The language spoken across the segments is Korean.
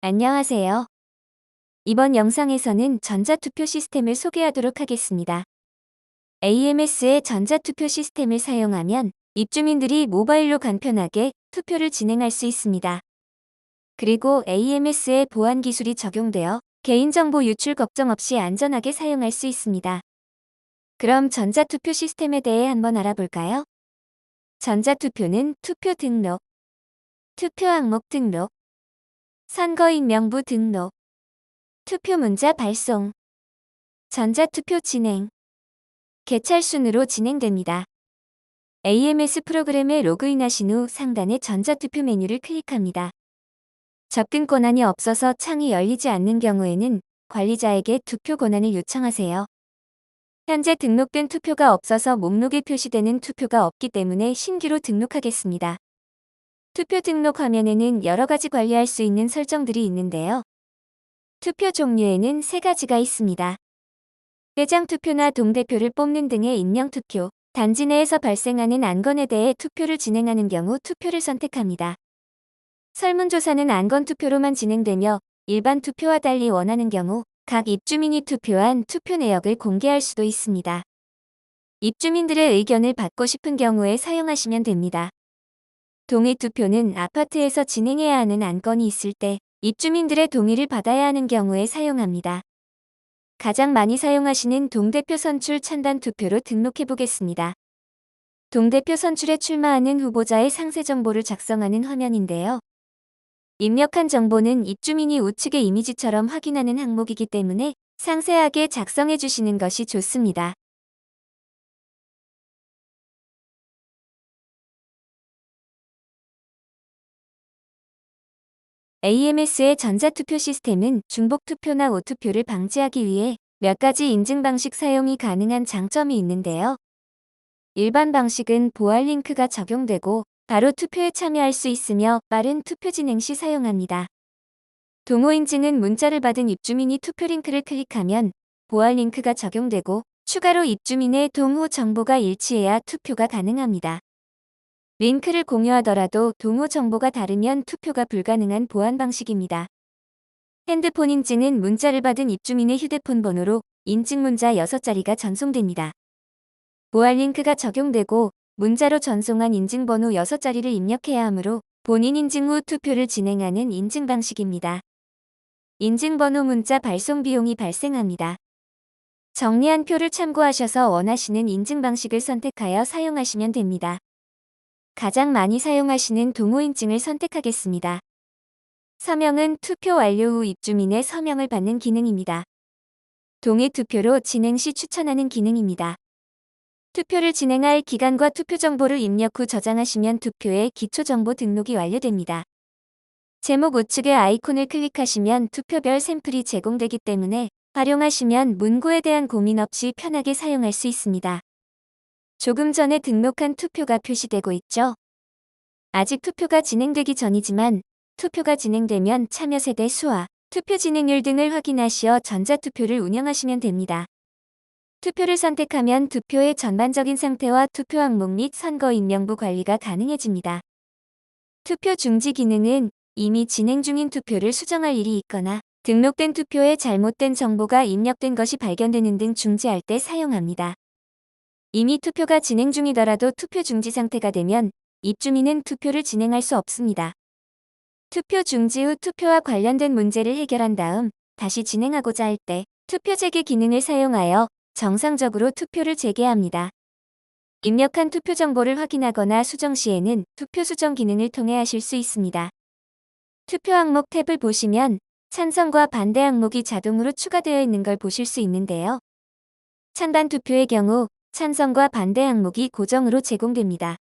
안녕하세요. 이번 영상에서는 전자투표 시스템을 소개하도록 하겠습니다. AMS의 전자투표 시스템을 사용하면 입주민들이 모바일로 간편하게 투표를 진행할 수 있습니다. 그리고 AMS의 보안 기술이 적용되어 개인정보 유출 걱정 없이 안전하게 사용할 수 있습니다. 그럼 전자투표 시스템에 대해 한번 알아볼까요? 전자투표는 투표 등록, 투표 항목 등록, 선거인 명부 등록, 투표 문자 발송, 전자투표 진행, 개찰 순으로 진행됩니다. AMS 프로그램에 로그인하신 후 상단의 전자투표 메뉴를 클릭합니다. 접근 권한이 없어서 창이 열리지 않는 경우에는 관리자에게 투표 권한을 요청하세요. 현재 등록된 투표가 없어서 목록에 표시되는 투표가 없기 때문에 신규로 등록하겠습니다. 투표 등록 화면에는 여러 가지 관리할 수 있는 설정들이 있는데요. 투표 종류에는 3가지가 있습니다. 대장 투표나 동대표를 뽑는 등의 익명 투표, 단지 내에서 발생하는 안건에 대해 투표를 진행하는 경우 투표를 선택합니다. 설문조사는 안건 투표로만 진행되며 일반 투표와 달리 원하는 경우 각 입주민이 투표한 투표 내역을 공개할 수도 있습니다. 입주민들의 의견을 받고 싶은 경우에 사용하시면 됩니다. 동의 투표는 아파트에서 진행해야 하는 안건이 있을 때 입주민들의 동의를 받아야 하는 경우에 사용합니다. 가장 많이 사용하시는 동대표 선출 찬반 투표로 등록해 보겠습니다. 동대표 선출에 출마하는 후보자의 상세 정보를 작성하는 화면인데요. 입력한 정보는 입주민이 우측의 이미지처럼 확인하는 항목이기 때문에 상세하게 작성해 주시는 것이 좋습니다. AMS의 전자투표 시스템은 중복투표나 오투표를 방지하기 위해 몇 가지 인증 방식 사용이 가능한 장점이 있는데요. 일반 방식은 보안 링크가 적용되고 바로 투표에 참여할 수 있으며 빠른 투표 진행 시 사용합니다. 동호 인증은 문자를 받은 입주민이 투표 링크를 클릭하면 보안 링크가 적용되고 추가로 입주민의 동호 정보가 일치해야 투표가 가능합니다. 링크를 공유하더라도 동호 정보가 다르면 투표가 불가능한 보안 방식입니다. 핸드폰 인증은 문자를 받은 입주민의 휴대폰 번호로 인증 문자 6자리가 전송됩니다. 보안 링크가 적용되고 문자로 전송한 인증번호 6자리를 입력해야 하므로 본인 인증 후 투표를 진행하는 인증 방식입니다. 인증번호 문자 발송 비용이 발생합니다. 정리한 표를 참고하셔서 원하시는 인증 방식을 선택하여 사용하시면 됩니다. 가장 많이 사용하시는 동호 인증을 선택하겠습니다. 서명은 투표 완료 후 입주민의 서명을 받는 기능입니다. 동의 투표로 진행 시 추천하는 기능입니다. 투표를 진행할 기간과 투표 정보를 입력 후 저장하시면 투표의 기초정보 등록이 완료됩니다. 제목 우측의 아이콘을 클릭하시면 투표별 샘플이 제공되기 때문에 활용하시면 문구에 대한 고민 없이 편하게 사용할 수 있습니다. 조금 전에 등록한 투표가 표시되고 있죠? 아직 투표가 진행되기 전이지만 투표가 진행되면 참여 세대 수와 투표 진행률 등을 확인하시어 전자투표를 운영하시면 됩니다. 투표를 선택하면 투표의 전반적인 상태와 투표 항목 및 선거인 명부 관리가 가능해집니다. 투표 중지 기능은 이미 진행 중인 투표를 수정할 일이 있거나 등록된 투표에 잘못된 정보가 입력된 것이 발견되는 등 중지할 때 사용합니다. 이미 투표가 진행 중이더라도 투표 중지 상태가 되면 입주민은 투표를 진행할 수 없습니다. 투표 중지 후 투표와 관련된 문제를 해결한 다음 다시 진행하고자 할 때 투표 재개 기능을 사용하여 정상적으로 투표를 재개합니다. 입력한 투표 정보를 확인하거나 수정 시에는 투표 수정 기능을 통해 하실 수 있습니다. 투표 항목 탭을 보시면 찬성과 반대 항목이 자동으로 추가되어 있는 걸 보실 수 있는데요. 찬반 투표의 경우 찬성과 반대 항목이 고정으로 제공됩니다.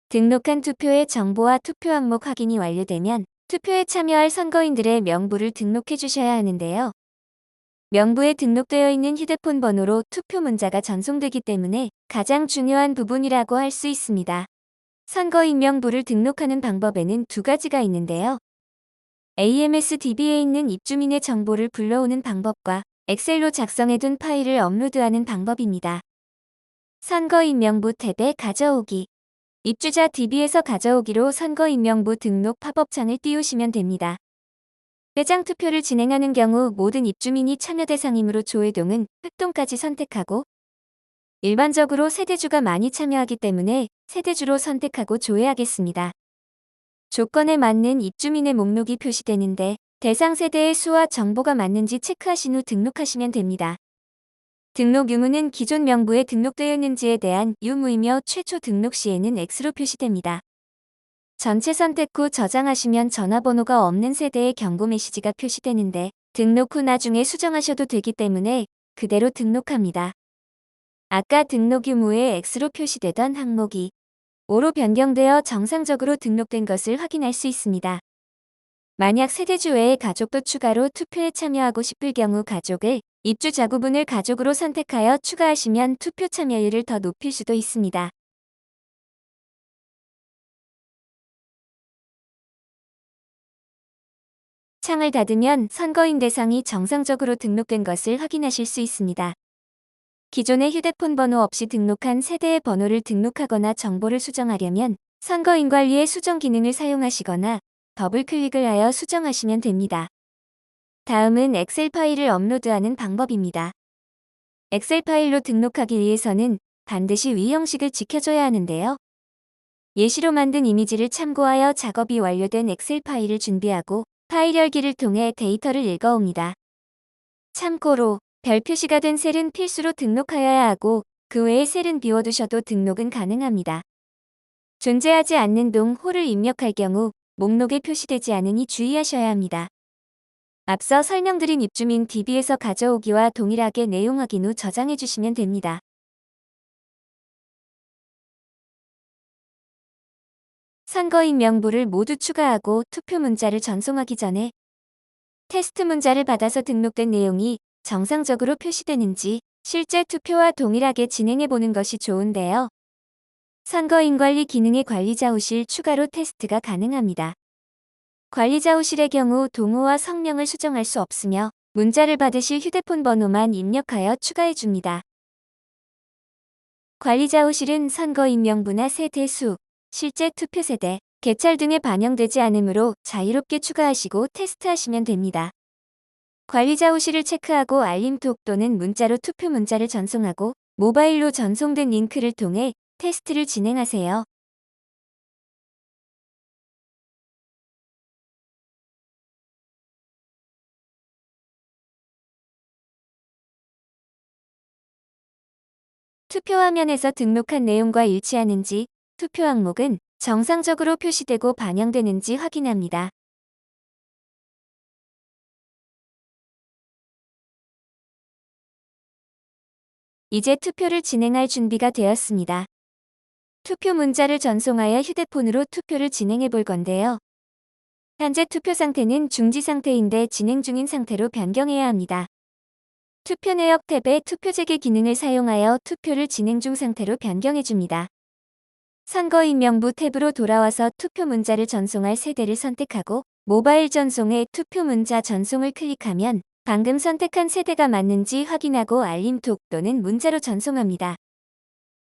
등록한 투표의 정보와 투표 항목 확인이 완료되면 투표에 참여할 선거인들의 명부를 등록해 주셔야 하는데요. 명부에 등록되어 있는 휴대폰 번호로 투표 문자가 전송되기 때문에 가장 중요한 부분이라고 할 수 있습니다. 선거인 명부를 등록하는 방법에는 2가지가 있는데요. AMS DB에 있는 입주민의 정보를 불러오는 방법과 엑셀로 작성해둔 파일을 업로드하는 방법입니다. 선거인 명부 탭에 가져오기. 입주자 DB에서 가져오기로 선거인 명부 등록 팝업창을 띄우시면 됩니다. 회장 투표를 진행하는 경우 모든 입주민이 참여 대상이므로 조회동은 흑동까지 선택하고 일반적으로 세대주가 많이 참여하기 때문에 세대주로 선택하고 조회하겠습니다. 조건에 맞는 입주민의 목록이 표시되는데 대상 세대의 수와 정보가 맞는지 체크하신 후 등록하시면 됩니다. 등록 유무는 기존 명부에 등록되어 있는지에 대한 유무이며 최초 등록 시에는 X로 표시됩니다. 전체 선택 후 저장하시면 전화번호가 없는 세대의 경고 메시지가 표시되는데 등록 후 나중에 수정하셔도 되기 때문에 그대로 등록합니다. 아까 등록 유무에 X로 표시되던 항목이 O로 변경되어 정상적으로 등록된 것을 확인할 수 있습니다. 만약 세대주 외의 가족도 추가로 투표에 참여하고 싶을 경우 가족을 입주자구분을 가족으로 선택하여 추가하시면 투표 참여율을 더 높일 수도 있습니다. 창을 닫으면 선거인 대상이 정상적으로 등록된 것을 확인하실 수 있습니다. 기존의 휴대폰 번호 없이 등록한 세대의 번호를 등록하거나 정보를 수정하려면 선거인관리의 수정 기능을 사용하시거나 더블 클릭을 하여 수정하시면 됩니다. 다음은 엑셀 파일을 업로드하는 방법입니다. 엑셀 파일로 등록하기 위해서는 반드시 위 형식을 지켜줘야 하는데요. 예시로 만든 이미지를 참고하여 작업이 완료된 엑셀 파일을 준비하고 파일 열기를 통해 데이터를 읽어옵니다. 참고로 별 표시가 된 셀은 필수로 등록하여야 하고 그 외의 셀은 비워두셔도 등록은 가능합니다. 존재하지 않는 홀을 입력할 경우 목록에 표시되지 않으니 주의하셔야 합니다. 앞서 설명드린 입주민 DB에서 가져오기와 동일하게 내용 확인 후 저장해 주시면 됩니다. 선거인 명부를 모두 추가하고 투표 문자를 전송하기 전에 테스트 문자를 받아서 등록된 내용이 정상적으로 표시되는지 실제 투표와 동일하게 진행해 보는 것이 좋은데요. 선거인관리 기능의 관리자 호실 추가로 테스트가 가능합니다. 관리자 호실의 경우 동호와 성명을 수정할 수 없으며 문자를 받으실 휴대폰 번호만 입력하여 추가해 줍니다. 관리자 호실은 선거인 명부나 세대 수, 실제 투표 세대, 개찰 등에 반영되지 않으므로 자유롭게 추가하시고 테스트하시면 됩니다. 관리자 호실을 체크하고 알림톡 또는 문자로 투표 문자를 전송하고 모바일로 전송된 링크를 통해 테스트를 진행하세요. 투표 화면에서 등록한 내용과 일치하는지 투표 항목은 정상적으로 표시되고 반영되는지 확인합니다. 이제 투표를 진행할 준비가 되었습니다. 투표 문자를 전송하여 휴대폰으로 투표를 진행해 볼 건데요. 현재 투표 상태는 중지 상태인데 진행 중인 상태로 변경해야 합니다. 투표 내역 탭의 투표 재개 기능을 사용하여 투표를 진행 중 상태로 변경해 줍니다. 선거인 명부 탭으로 돌아와서 투표 문자를 전송할 세대를 선택하고 모바일 전송에 투표 문자 전송을 클릭하면 방금 선택한 세대가 맞는지 확인하고 알림톡 또는 문자로 전송합니다.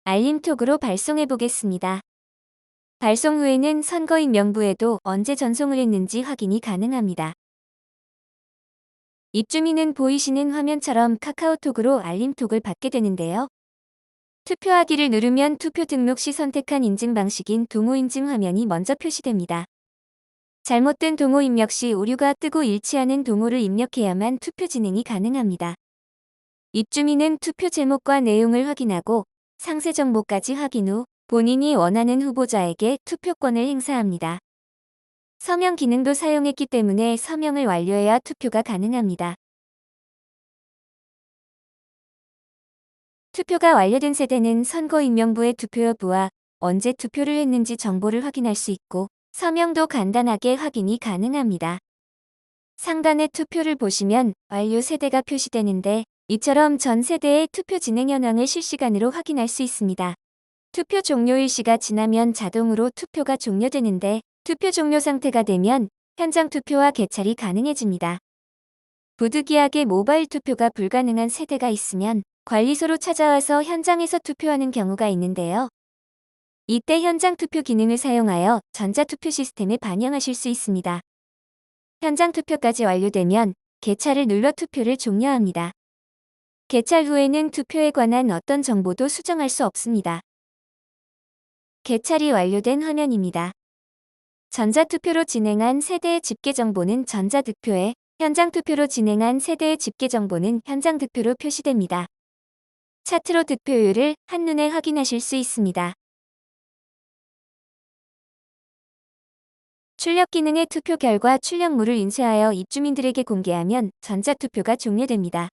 알림톡으로 발송해 보겠습니다. 발송 후에는 선거인 명부에도 언제 전송을 했는지 확인이 가능합니다. 입주민은 보이시는 화면처럼 카카오톡으로 알림톡을 받게 되는데요. 투표하기를 누르면 투표 등록 시 선택한 인증 방식인 동호 인증 화면이 먼저 표시됩니다. 잘못된 동호 입력 시 오류가 뜨고 일치하는 동호를 입력해야만 투표 진행이 가능합니다. 입주민은 투표 제목과 내용을 확인하고 상세 정보까지 확인 후 본인이 원하는 후보자에게 투표권을 행사합니다. 서명 기능도 사용했기 때문에 서명을 완료해야 투표가 가능합니다. 투표가 완료된 세대는 선거인명부의 투표 여부와 언제 투표를 했는지 정보를 확인할 수 있고 서명도 간단하게 확인이 가능합니다. 상단의 투표를 보시면 완료 세대가 표시되는데 이처럼 전 세대의 투표 진행 현황을 실시간으로 확인할 수 있습니다. 투표 종료 일시가 지나면 자동으로 투표가 종료되는데 투표 종료 상태가 되면 현장 투표와 개찰이 가능해집니다. 부득이하게 모바일 투표가 불가능한 세대가 있으면 관리소로 찾아와서 현장에서 투표하는 경우가 있는데요. 이때 현장 투표 기능을 사용하여 전자투표 시스템에 반영하실 수 있습니다. 현장 투표까지 완료되면 개찰을 눌러 투표를 종료합니다. 개찰 후에는 투표에 관한 어떤 정보도 수정할 수 없습니다. 개찰이 완료된 화면입니다. 전자투표로 진행한 세대의 집계 정보는 전자득표에, 현장 투표로 진행한 세대의 집계 정보는 현장 득표로 표시됩니다. 차트로 득표율을 한눈에 확인하실 수 있습니다. 출력 기능의 투표 결과 출력물을 인쇄하여 입주민들에게 공개하면 전자투표가 종료됩니다.